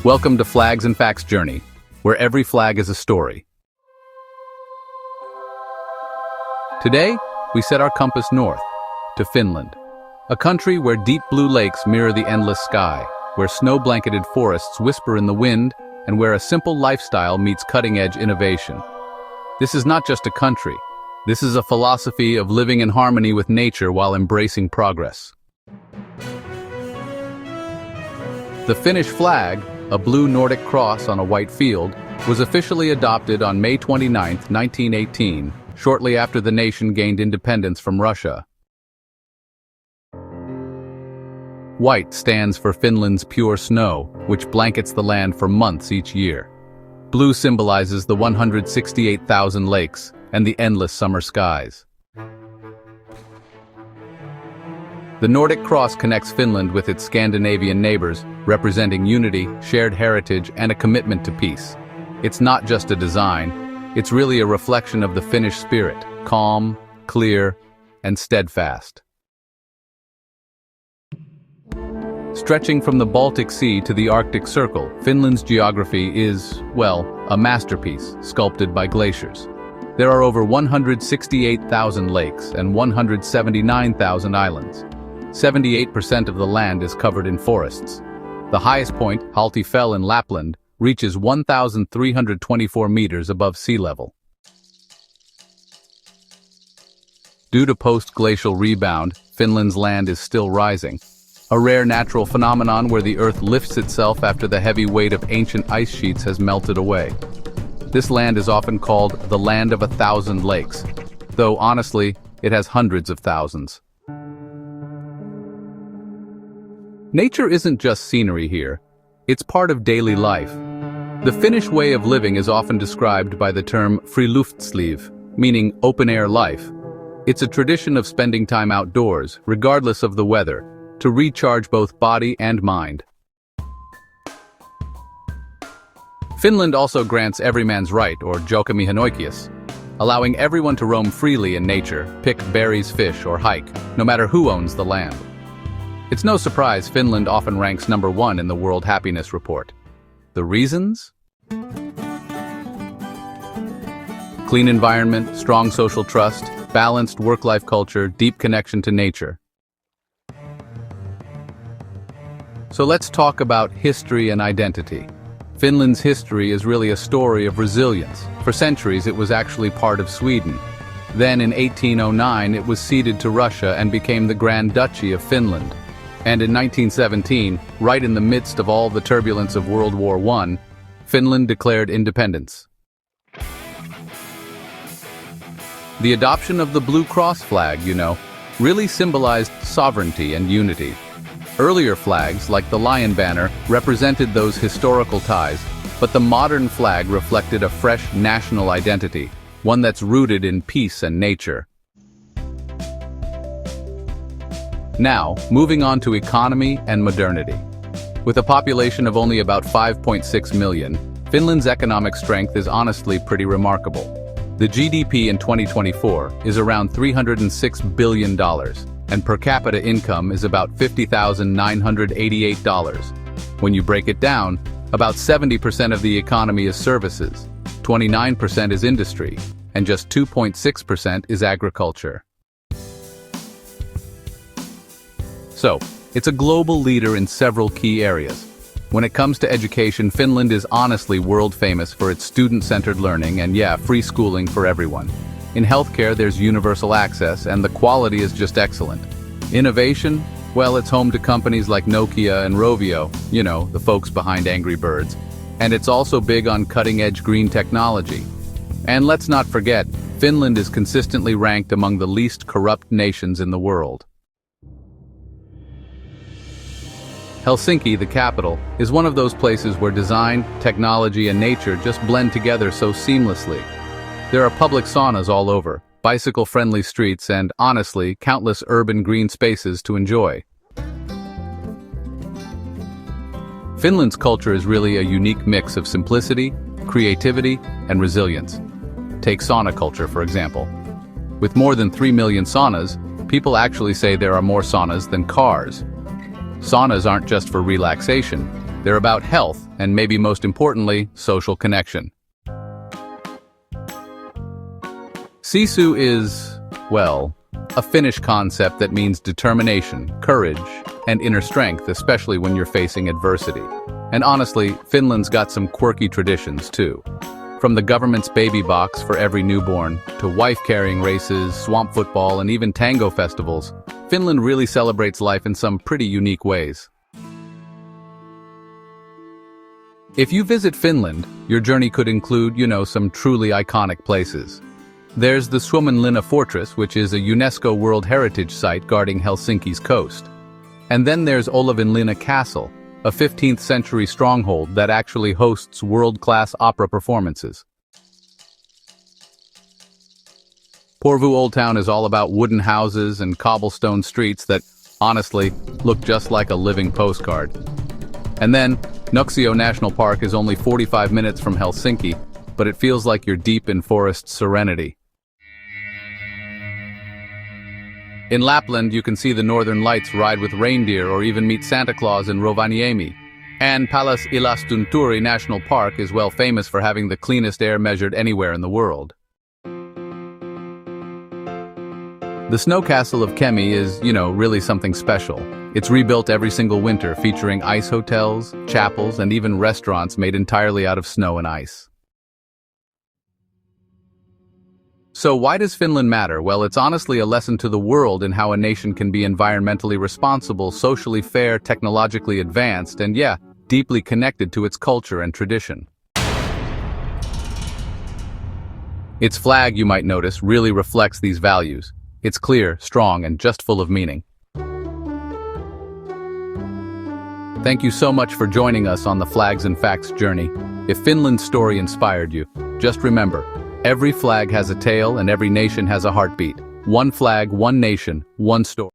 Welcome to Flags and Facts Journey, where every flag is a story. Today, we set our compass north, to Finland, a country where deep blue lakes mirror the endless sky, where snow-blanketed forests whisper in the wind, and where a simple lifestyle meets cutting-edge innovation. This is not just a country. This is a philosophy of living in harmony with nature while embracing progress. The Finnish flag, a blue Nordic cross on a white field, was officially adopted on May 29, 1918, shortly after the nation gained independence from Russia. White stands for Finland's pure snow, which blankets the land for months each year. Blue symbolizes the 168,000 lakes and the endless summer skies. The Nordic Cross connects Finland with its Scandinavian neighbors, representing unity, shared heritage, and a commitment to peace. It's not just a design, it's really a reflection of the Finnish spirit, calm, clear, and steadfast. Stretching from the Baltic Sea to the Arctic Circle, Finland's geography is, well, a masterpiece sculpted by glaciers. There are over 168,000 lakes and 179,000 islands. 78% of the land is covered in forests. The highest point, Fell in Lapland, reaches 1,324 meters above sea level. Due to post-glacial rebound, Finland's land is still rising. A rare natural phenomenon where the Earth lifts itself after the heavy weight of ancient ice sheets has melted away. This land is often called the Land of 1,000 Lakes, though honestly, it has hundreds of thousands. Nature isn't just scenery here, it's part of daily life. The Finnish way of living is often described by the term friluftsliv, meaning open-air life. It's a tradition of spending time outdoors, regardless of the weather, to recharge both body and mind. Finland also grants every man's right, or jokamiehenoikeus, allowing everyone to roam freely in nature, pick berries, fish, or hike, no matter who owns the land. It's no surprise Finland often ranks #1 in the World Happiness Report. The reasons? Clean environment, strong social trust, balanced work-life culture, deep connection to nature. So let's talk about history and identity. Finland's history is really a story of resilience. For centuries, it was actually part of Sweden. Then in 1809, it was ceded to Russia and became the Grand Duchy of Finland. And in 1917, right in the midst of all the turbulence of World War I, Finland declared independence. The adoption of the Blue Cross flag, really symbolized sovereignty and unity. Earlier flags, like the Lion Banner, represented those historical ties, but the modern flag reflected a fresh national identity, one that's rooted in peace and nature. Now, moving on to economy and modernity. With a population of only about 5.6 million, Finland's economic strength is honestly pretty remarkable. The GDP in 2024 is around $306 billion, and per capita income is about $50,988. When you break it down, about 70% of the economy is services, 29% is industry, and just 2.6% is agriculture. So, it's a global leader in several key areas. When it comes to education, Finland is honestly world famous for its student-centered learning and free schooling for everyone. In healthcare, there's universal access, and the quality is just excellent. Innovation? Well, it's home to companies like Nokia and Rovio, the folks behind Angry Birds. And it's also big on cutting-edge green technology. And let's not forget, Finland is consistently ranked among the least corrupt nations in the world. Helsinki, the capital, is one of those places where design, technology, and nature just blend together so seamlessly. There are public saunas all over, bicycle-friendly streets, and, honestly, countless urban green spaces to enjoy. Finland's culture is really a unique mix of simplicity, creativity, and resilience. Take sauna culture, for example. With more than 3 million saunas, people actually say there are more saunas than cars. Saunas aren't just for relaxation, They're about health and, maybe most importantly, social connection. Sisu is, well, a Finnish concept that means determination, courage, and inner strength, especially when you're facing adversity. And honestly, Finland's got some quirky traditions too. From the government's baby box for every newborn, to wife-carrying races, swamp football, and even tango festivals, Finland really celebrates life in some pretty unique ways. If you visit Finland, your journey could include, some truly iconic places. There's the Suomenlinna Fortress, which is a UNESCO World Heritage Site guarding Helsinki's coast. And then there's Olavinlinna Castle, a 15th century stronghold that actually hosts world-class opera performances. Porvoo Old Town is all about wooden houses and cobblestone streets that, honestly, look just like a living postcard. And then, Nuuksio National Park is only 45 minutes from Helsinki, but it feels like you're deep in forest serenity. In Lapland, you can see the northern lights, ride with reindeer, or even meet Santa Claus in Rovaniemi. And Pallas Ilastunturi National Park is well famous for having the cleanest air measured anywhere in the world. The snow castle of Kemi is, really something special. It's rebuilt every single winter, featuring ice hotels, chapels, and even restaurants made entirely out of snow and ice. So why does Finland matter? Well, it's honestly a lesson to the world in how a nation can be environmentally responsible, socially fair, technologically advanced, and deeply connected to its culture and tradition. Its flag, you might notice, really reflects these values. It's clear, strong, and just full of meaning. Thank you so much for joining us on the Flags and Facts journey. If Finland's story inspired you, just remember, every flag has a tale and every nation has a heartbeat. One flag, one nation, one story.